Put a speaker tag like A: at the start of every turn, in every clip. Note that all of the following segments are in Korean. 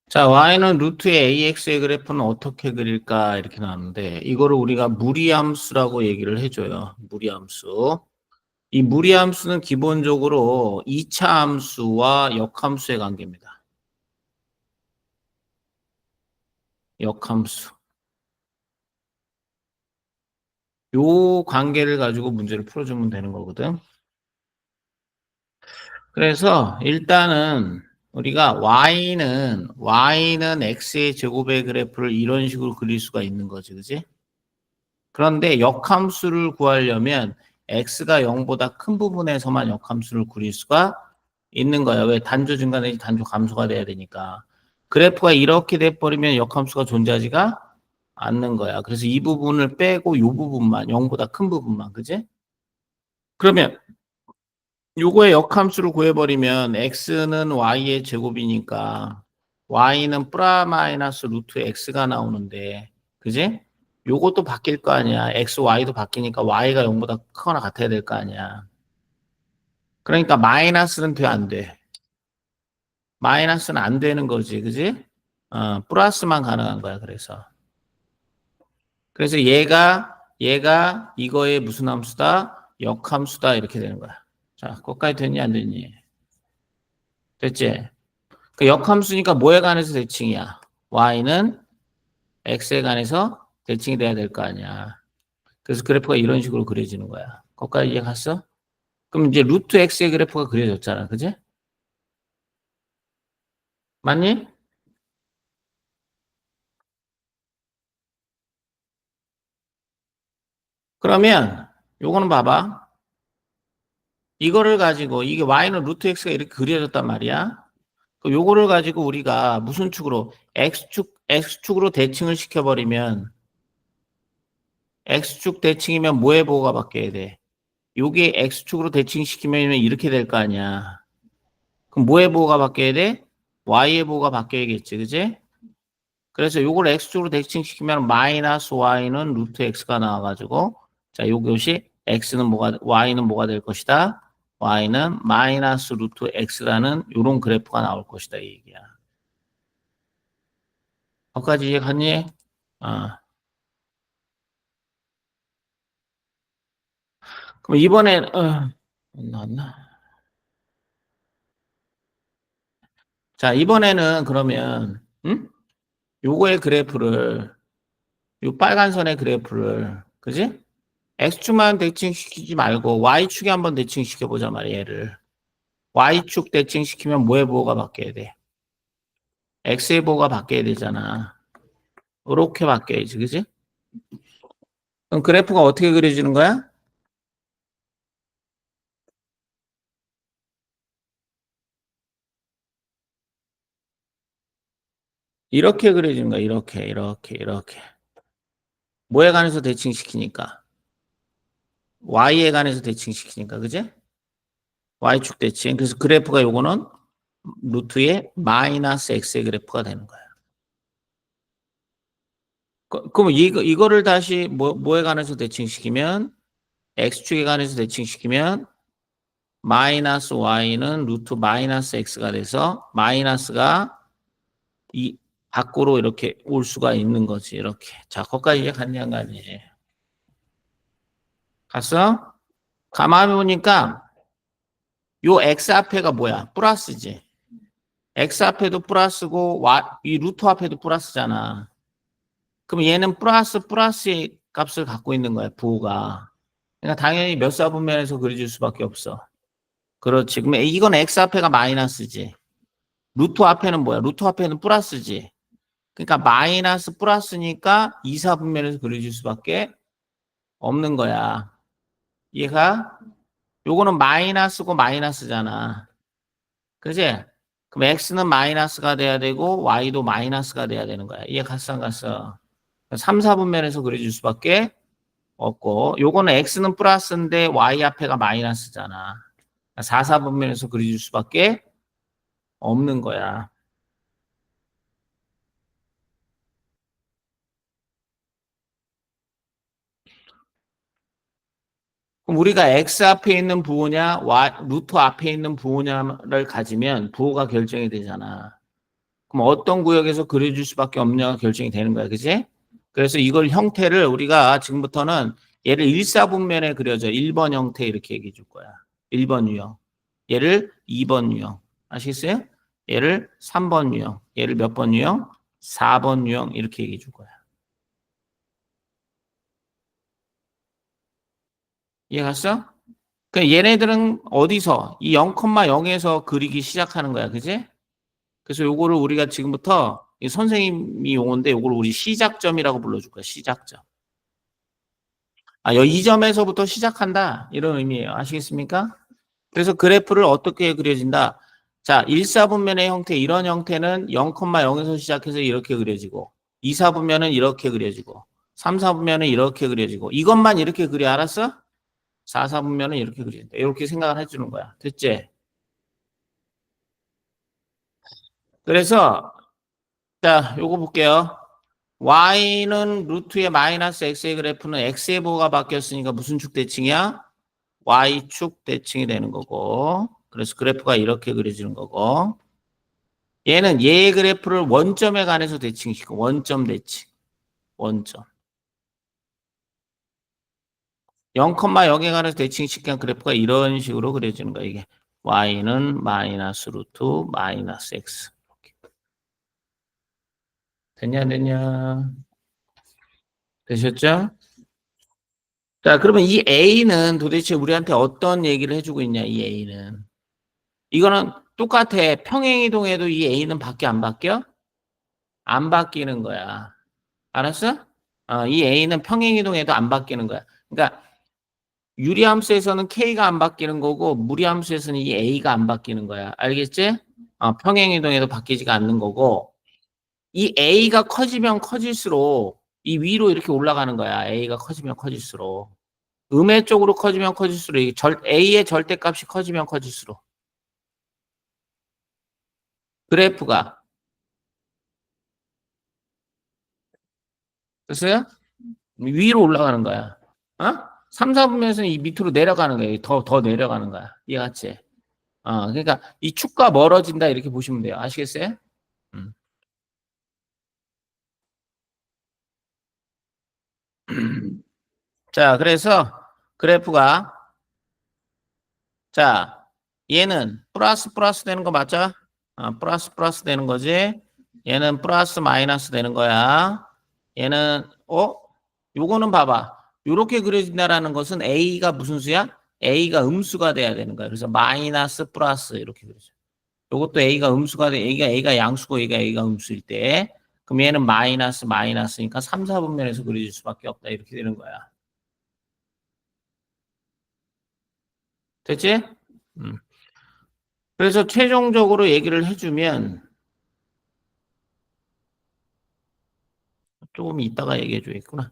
A: 자, y는 루트의 ax의 그래프는 어떻게 그릴까 이렇게 나왔는데 이거를 우리가 무리함수라고 얘기를 해줘요. 무리함수. 이 무리함수는 기본적으로 2차 함수와 역함수의 관계입니다. 역함수. 요 관계를 가지고 문제를 풀어주면 되는 거거든. 그래서 일단은 우리가 y는 x의 제곱의 그래프를 이런 식으로 그릴 수가 있는 거지, 그지? 그런데 역함수를 구하려면 x가 0보다 큰 부분에서만 역함수를 그릴 수가 있는 거야. 왜? 단조 증가 내지 단조 감소가 돼야 되니까. 그래프가 이렇게 돼버리면 역함수가 존재하지가 않는 거야. 그래서 이 부분을 빼고 이 부분만, 0보다 큰 부분만, 그지? 그러면 요거의 역함수를 구해버리면 x는 y의 제곱이니까 y는 플라 마이너스 루트 x가 나오는데, 그지? 요것도 바뀔 거 아니야. x, y도 바뀌니까 y가 0보다 크거나 같아야 될 거 아니야. 그러니까 마이너스는 돼, 안 돼? 마이너스는 안 되는 거지, 그지? 플러스만 가능한 거야, 그래서. 그래서 얘가 이거의 무슨 함수다? 역함수다, 이렇게 되는 거야. 자, 거기까지 됐니, 안 됐니? 됐지? 그 역함수니까 뭐에 관해서 대칭이야? y는 x에 관해서 대칭이 돼야 될 거 아니야. 그래서 그래프가 이런 식으로 그려지는 거야. 거기까지 이해 갔어? 그럼 이제 루트 x의 그래프가 그려졌잖아, 그지? 맞니? 그러면 요거는 봐봐. 이거를 가지고 이게 y는 루트 x가 이렇게 그려졌단 말이야. 요거를 가지고 우리가 무슨 축으로 x축으로 대칭을 시켜버리면 x축 대칭이면 뭐의 보호가 바뀌어야 돼? 요게 x축으로 대칭시키면 이렇게 될 거 아니야. 그럼 뭐의 보호가 바뀌어야 돼? y의 보호가 바뀌어야겠지, 그지? 그래서 요걸 x축으로 대칭시키면 마이너스 y는 루트 x가 나와가지고 자, 요것이 y는 뭐가 될 것이다? y는 마이너스 루트 x라는 요런 그래프가 나올 것이다, 이 얘기야. 거기까지 이해 갔니? 아. 그럼 이번엔, 나왔나? 자, 이번에는 그러면, 응? 요거의 그래프를, 요 빨간 선의 그래프를, 그지? X축만 대칭시키지 말고 Y축에 한번 대칭시켜보자 말이야, 얘를. Y축 대칭시키면 뭐의 보호가 바뀌어야 돼? X의 보호가 바뀌어야 되잖아. 이렇게 바뀌어야지, 그지? 그럼 그래프가 어떻게 그려지는 거야? 이렇게 그려지는 거야, 이렇게. 뭐에 관해서 대칭시키니까? Y에 관해서 대칭시키니까, 그지? Y축 대칭. 그래서 그래프가 요거는 루트의 마이너스 X의 그래프가 되는 거야. 그럼 이거를 다시 뭐에 관해서 대칭시키면 X축에 관해서 대칭시키면 마이너스 Y는 루트 마이너스 X가 돼서 마이너스가 이 밖으로 이렇게 올 수가 있는 거지. 이렇게. 자, 거기까지 이제 갔냐 안 가니? 갔어? 가만히 보니까 요 X 앞에가 뭐야? 플러스지. X 앞에도 플러스고 이 루트 앞에도 플러스잖아. 그럼 얘는 플러스의 값을 갖고 있는 거야, 부호가. 그러니까 당연히 몇 사분면에서 그려질 수밖에 없어. 그렇지. 그럼 이건 x 앞에가 마이너스지. 루트 앞에는 뭐야? 루트 앞에는 플러스지. 그러니까 마이너스 플러스니까 2사분면에서 그려질 수밖에 없는 거야. 이해가? 요거는 마이너스고 마이너스잖아. 그지? 그럼 x는 마이너스가 돼야 되고 y도 마이너스가 돼야 되는 거야. 이해 갔어 안 갔어? 3, 4분면에서 그려질 수밖에 없고 요거는 x는 플러스인데 y 앞에가 마이너스잖아. 4, 4분면에서 그려줄 수밖에 없는 거야. 그럼 우리가 x 앞에 있는 부호냐 루트 앞에 있는 부호냐를 가지면 부호가 결정이 되잖아. 그럼 어떤 구역에서 그려줄 수밖에 없냐가 결정이 되는 거야. 그지? 그래서 이걸 형태를 우리가 지금부터는 얘를 1사분면에 그려져. 1번 형태 이렇게 얘기해 줄 거야. 1번 유형. 얘를 2번 유형. 아시겠어요? 얘를 3번 유형. 얘를 몇 번 유형? 4번 유형 이렇게 얘기해 줄 거야. 이해 갔어? 그 얘네들은 어디서 이 0,0에서 그리기 시작하는 거야. 그지? 그래서 요거를 우리가 지금부터 이 선생님이 용어인데 요거를 우리 시작점이라고 불러줄 거야. 시작점. 이 점에서부터 시작한다. 이런 의미예요. 아시겠습니까? 그래서 그래프를 어떻게 그려진다? 자, 1사분면의 형태, 이런 형태는 0,0에서 시작해서 이렇게 그려지고, 2사분면은 이렇게 그려지고, 3사분면은 이렇게 그려지고, 이것만 이렇게 그려. 알았어? 4사분면은 이렇게 그려진다. 이렇게 생각을 해주는 거야. 됐지? 그래서, 자, 요거 볼게요. y는 루트의 마이너스 x의 그래프는 x의 부호가 바뀌었으니까 무슨 축 대칭이야? y축 대칭이 되는 거고, 그래서 그래프가 이렇게 그려지는 거고, 얘는 얘의 그래프를 원점에 관해서 대칭시키고, 원점 대칭, 원점. 0,0에 관해서 대칭시킨 그래프가 이런 식으로 그려지는 거야. 이게 y는 마이너스 루트 마이너스 x. 됐냐, 안 됐냐? 되셨죠? 자, 그러면 이 a는 도대체 우리한테 어떤 얘기를 해주고 있냐, 이 a는. 이거는 똑같아. 평행이동에도 이 a는 밖에 안 바뀌어? 안 바뀌는 거야. 알았어? 이 a는 평행이동에도 안 바뀌는 거야. 그러니까 유리함수에서는 k가 안 바뀌는 거고 무리함수에서는 이 a가 안 바뀌는 거야. 알겠지? 평행이동에도 바뀌지가 않는 거고 이 a가 커지면 커질수록 이 위로 이렇게 올라가는 거야. a가 커지면 커질수록. 음의 쪽으로 커지면 커질수록 a의 절대값이 커지면 커질수록 그래프가 됐어요? 위로 올라가는 거야. 3, 4분면에서는 이 밑으로 내려가는 거야. 더 내려가는 거야. 이해갔지? 그러니까 이 축과 멀어진다 이렇게 보시면 돼요. 아시겠어요? 음. 자, 그래서 그래프가 자, 얘는 플러스 플러스 되는 거 맞죠? 플러스 플러스 되는 거지. 얘는 플러스 마이너스 되는 거야. 얘는 요거는 봐봐. 요렇게 그려진다라는 것은 a가 무슨 수야? a가 음수가 돼야 되는 거야. 그래서 마이너스 플러스 이렇게 그려져. 요것도 a가 음수가 돼. a가 양수고 a가 음수일 때 그럼 얘는 마이너스 마이너스니까 3, 4분면에서 그려질 수밖에 없다. 이렇게 되는 거야. 됐지? 음. 그래서 최종적으로 얘기를 해주면 조금 이따가 얘기해 줘야겠구나.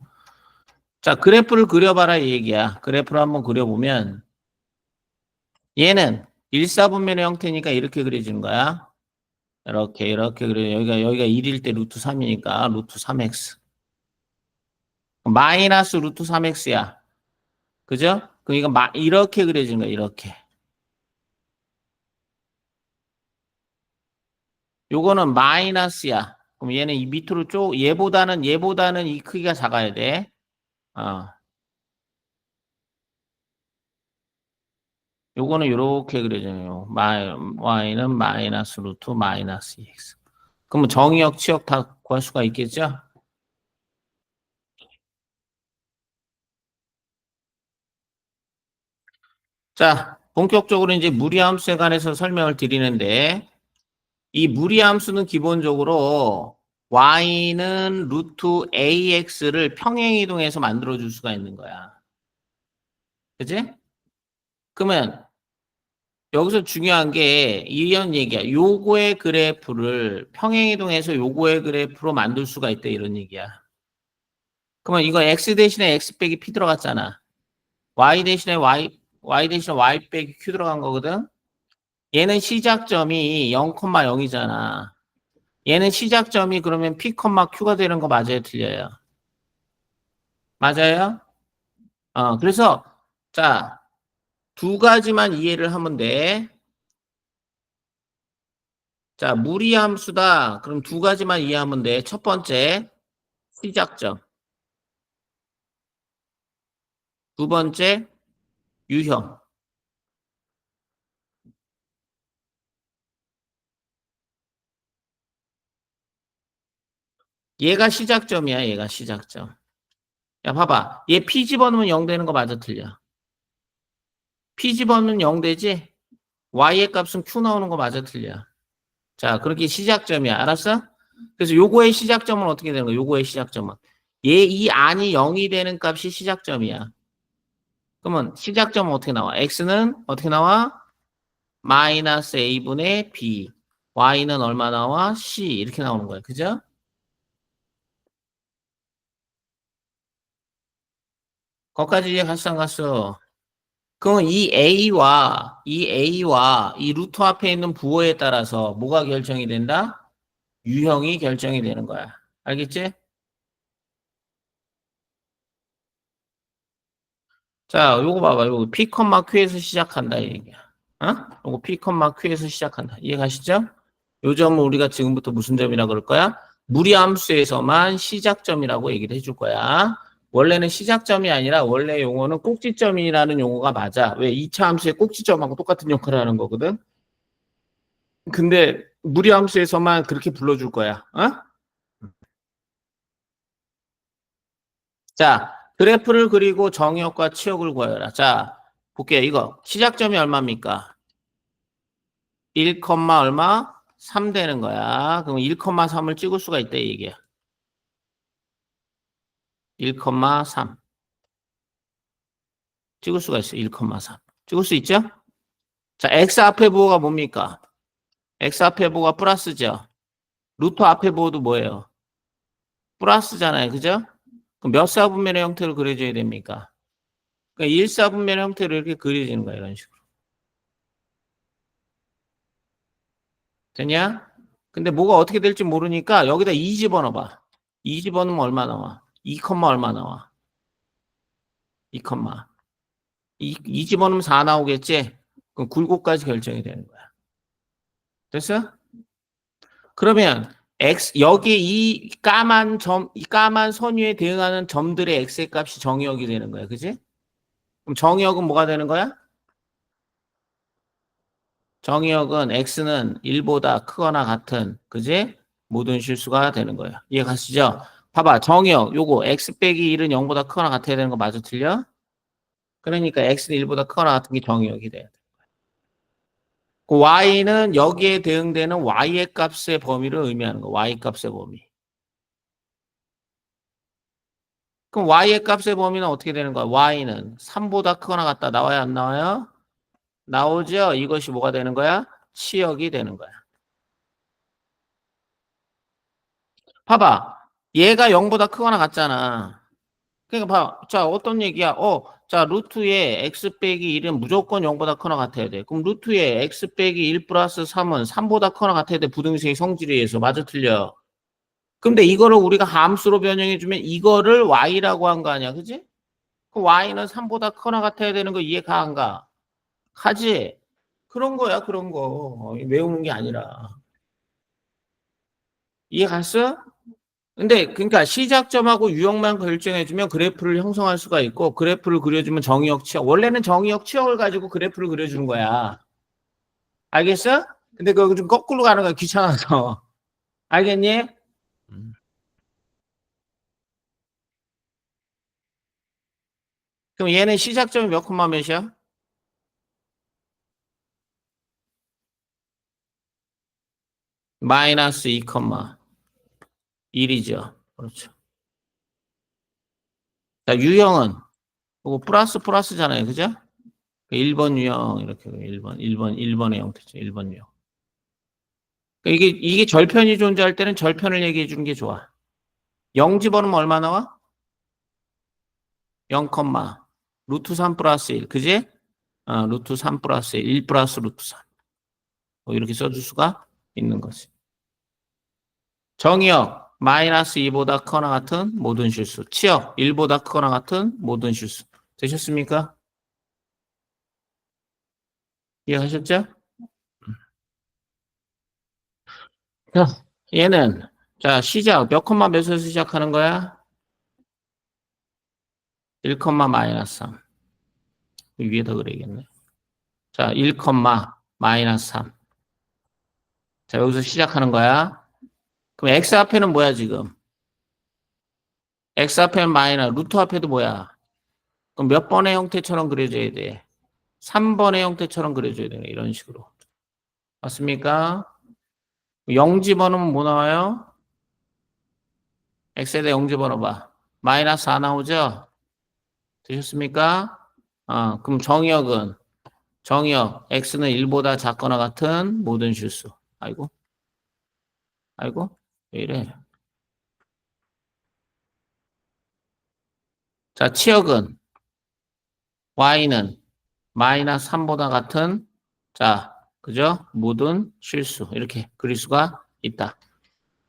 A: 자, 그래프를 그려봐라 이 얘기야. 그래프를 한번 그려보면 얘는 1사분면의 형태니까 이렇게 그려지는 거야. 이렇게 그려. 여기가 1일 때 루트 3이니까 루트 3x. 마이너스 루트 3x야. 그죠? 그럼 이거 이렇게 그려지는 거야. 이렇게. 요거는 마이너스야. 그럼 얘는 이 밑으로 얘보다는 이 크기가 작아야 돼. 어. 요거는 이렇게 그려져요. y는 마이너스 루트 마이너스 x. 그럼 정의역, 치역 다 구할 수가 있겠죠? 자, 본격적으로 이제 무리함수에 관해서 설명을 드리는데 이 무리함수는 기본적으로 y는 루트 ax를 평행이동해서 만들어줄 수가 있는 거야. 그지? 그러면 여기서 중요한 게 이런 얘기야. 요거의 그래프를 평행이동해서 요거의 그래프로 만들 수가 있다 이런 얘기야. 그러면 이거 x 대신에 x 빼기 p 들어갔잖아. y 대신에 y 빼기 q 들어간 거거든. 얘는 시작점이 0,0이잖아. 얘는 시작점이 그러면 p, q가 되는 거 맞아요, 틀려요? 맞아요? 그래서 자, 두 가지만 이해를 하면 돼. 자, 무리함수다. 그럼 두 가지만 이해하면 돼. 첫 번째, 시작점. 두 번째, 유형. 얘가 시작점이야, 얘가 시작점. 야, 봐봐. 얘 P 집어넣으면 0 되는 거 맞아, 틀려? P 집어넣으면 0 되지? Y의 값은 Q 나오는 거 맞아, 틀려? 자, 그렇게 시작점이야. 알았어? 그래서 요거의 시작점은 어떻게 되는 거야? 요거의 시작점은. 얘 이 안이 0이 되는 값이 시작점이야. 그러면 시작점은 어떻게 나와? X는 어떻게 나와? 마이너스 A분의 B. Y는 얼마 나와? C. 이렇게 나오는 거야. 그죠? 거기까지 이해 갔어, 안 갔어? 그러면 이 A와 이 루트 앞에 있는 부호에 따라서 뭐가 결정이 된다? 유형이 결정이 되는 거야. 알겠지? 자, 요거 봐봐. 요거 P, Q에서 시작한다, 이 얘기야. 어? 요거 P, Q에서 시작한다. 이해 가시죠? 요 점은 우리가 지금부터 무슨 점이라 그럴 거야? 무리함수에서만 시작점이라고 얘기를 해줄 거야. 원래는 시작점이 아니라 원래 용어는 꼭지점이라는 용어가 맞아. 왜 2차 함수의 꼭지점하고 똑같은 역할을 하는 거거든. 근데 무리함수에서만 그렇게 불러줄 거야. 어? 자, 그래프를 그리고 정의역과 치역을 구하여라. 자, 볼게요. 이거 시작점이 얼마입니까? 1, 얼마? 3 되는 거야. 그럼 1,3을 찍을 수가 있다 이 얘기야. 1,3 찍을 수가 있어. 1,3 찍을 수 있죠? 자, x 앞에 부호가 뭡니까? x 앞에 부호가 플러스죠. 루트 앞에 부호도 뭐예요? 플러스잖아요. 그죠? 그럼 몇 사분면의 형태로 그려줘야 됩니까? 그러니까 1사분면의 형태로 이렇게 그려지는 거야. 이런 식으로. 됐냐? 근데 뭐가 어떻게 될지 모르니까 여기다 2 집어넣어봐. 2 집어넣으면 얼마 나와? 2, 얼마 나와? 2, 2 집어넣으면 4 나오겠지? 그럼 굴곡까지 결정이 되는 거야. 됐어? 그러면 x 여기 이 까만 점, 이 까만 선 위에 대응하는 점들의 x의 값이 정의역이 되는 거야. 그지? 그럼 정의역은 뭐가 되는 거야? 정의역은 x는 1보다 크거나 같은, 그지? 모든 실수가 되는 거예요. 이해 가시죠? 봐봐, 정의역, 요거 x 빼기 1은 0보다 크거나 같아야 되는 거 맞아, 틀려? 그러니까 x는 1보다 크거나 같은 게 정의역이 돼야 돼. 그 y는 여기에 대응되는 y의 값의 범위를 의미하는 거, y 값의 범위. 그럼 y의 값의 범위는 어떻게 되는 거야? y는 3보다 크거나 같다. 나와요, 안 나와요? 나오죠? 이것이 뭐가 되는 거야? 치역이 되는 거야. 봐봐. 얘가 0보다 크거나 같잖아. 그러니까 봐. 자, 어떤 얘기야? 자, 루트에 x 빼기 1은 무조건 0보다 크거나 같아야 돼. 그럼 루트에 x 빼기 1 플러스 3은 3보다 크거나 같아야 돼. 부등식의 성질에 의해서. 맞아, 틀려? 근데 이거를 우리가 함수로 변형해주면 이거를 y라고 한 거 아니야. 그지? 그 y는 3보다 크거나 같아야 되는 거 이해가 안 가? 가지? 그런 거야, 그런 거. 외우는 게 아니라. 이해 갔어? 근데 그러니까 시작점하고 유형만 결정해주면 그래프를 형성할 수가 있고 그래프를 그려주면 정의역 치역. 원래는 정의역 치역을 가지고 그래프를 그려주는 거야. 알겠어? 근데 그거 좀 거꾸로 가는 거야. 귀찮아서. 알겠니? 그럼 얘는 시작점이 몇 콤마 몇이야? 마이너스 2 콤마 1이죠. 그렇죠. 자, 유형은 그거 플러스 플러스잖아요. 그죠? 1번 유형 이렇게 1번의 형태죠. 1번 유형. 그러니까 이게 절편이 존재할 때는 절편을 얘기해 주는 게 좋아. 0 집어넣으면 얼마 나와? 0, 루트 3 플러스 1. 그지? 루트 3 플러스 1, 1 플러스 루트 3. 뭐 이렇게 써줄 수가 있는 거지. 정의역, 마이너스 2보다 크거나 같은 모든 실수. 치역, 1보다 크거나 같은 모든 실수. 되셨습니까? 이해하셨죠? 자, 얘는, 자, 시작. 몇 컴마 몇에서 시작하는 거야? 1 컴마 마이너스 3. 위에다 그래야겠네. 자, 1 컴마 마이너스 3. 자, 여기서 시작하는 거야. 그럼 x 앞에는 뭐야, 지금? x 앞에는 마이너스, 루트 앞에도 뭐야? 그럼 몇 번의 형태처럼 그려줘야 돼? 3번의 형태처럼 그려줘야 되네. 이런 식으로. 맞습니까? 0 집어넣으면 뭐 나와요? x에다 0 집어넣어봐. 마이너스 4 나오죠? 되셨습니까? 그럼 정의역, x는 1보다 작거나 같은 모든 실수. 아이고, 왜 이래? 자, 치역은 y는 마이너스 3보다 같은, 자, 그죠? 모든 실수. 이렇게 그릴 수가 있다.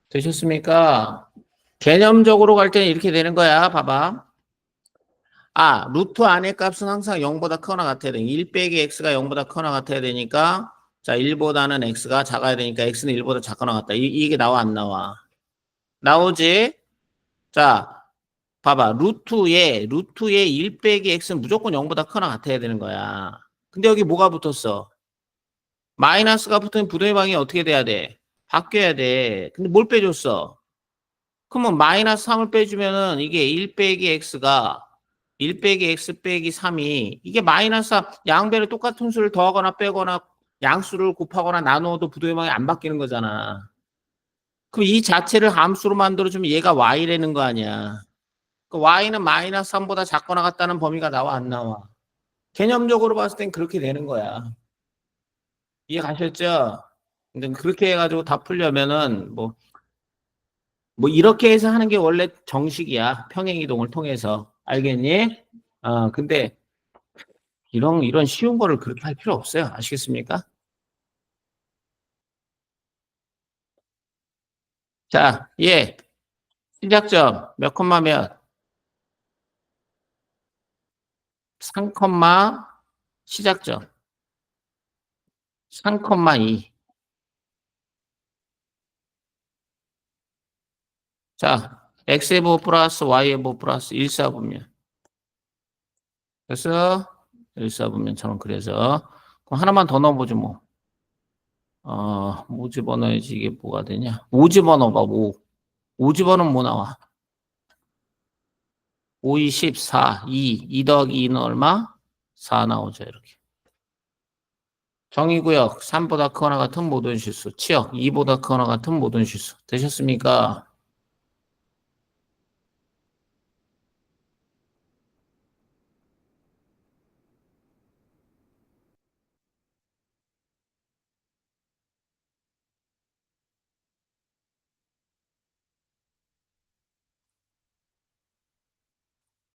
A: 되셨습니까? 개념적으로 갈 때는 이렇게 되는 거야. 봐봐. 루트 안의 값은 항상 0보다 크거나 같아야 돼. 1 빼기 x가 0보다 크거나 같아야 되니까, 자, 1보다는 x가 작아야 되니까 x는 1보다 작거나 같다. 이게 나와, 안 나와? 나오지? 자, 봐봐. 루트에 1 빼기 x는 무조건 0보다 크거나 같아야 되는 거야. 근데 여기 뭐가 붙었어? 마이너스가 붙으면 부등의 방이 어떻게 돼야 돼? 바뀌어야 돼. 근데 뭘 빼줬어? 그러면 마이너스 3을 빼주면은 이게 1 빼기 x가 1 빼기 x 빼기 3이 이게 마이너스 3, 양변에 똑같은 수를 더하거나 빼거나 양수를 곱하거나 나누어도 부등의 방이 안 바뀌는 거잖아. 그럼 이 자체를 함수로 만들어주면 얘가 y라는 거 아니야. 그 y는 마이너스 3보다 작거나 같다는 범위가 나와, 안 나와? 개념적으로 봤을 땐 그렇게 되는 거야. 이해 가셨죠? 근데 그렇게 해가지고 다 풀려면은 뭐 이렇게 해서 하는 게 원래 정식이야. 평행이동을 통해서. 알겠니? 근데 이런 쉬운 거를 그렇게 할 필요 없어요. 아시겠습니까? 자, 시작점 몇 콤마 몇? 3 콤마 시작점 3 콤마 2. 자, x의 부 플러스 y의 부 플러스 1사분면. 그래서 1사분면처럼 그래서 그럼 하나만 더 넣어보죠 뭐. 뭐 집어넣어야지 이게 뭐가 되냐? 5 집어넣어봐. 5 집어넣으면 뭐 나와? 5, 2, 14, 2 더하기 2는 얼마? 4 나오죠 이렇게. 정의구역 3보다 크거나 같은 모든 실수. 치역 2보다 크거나 같은 모든 실수. 되셨습니까?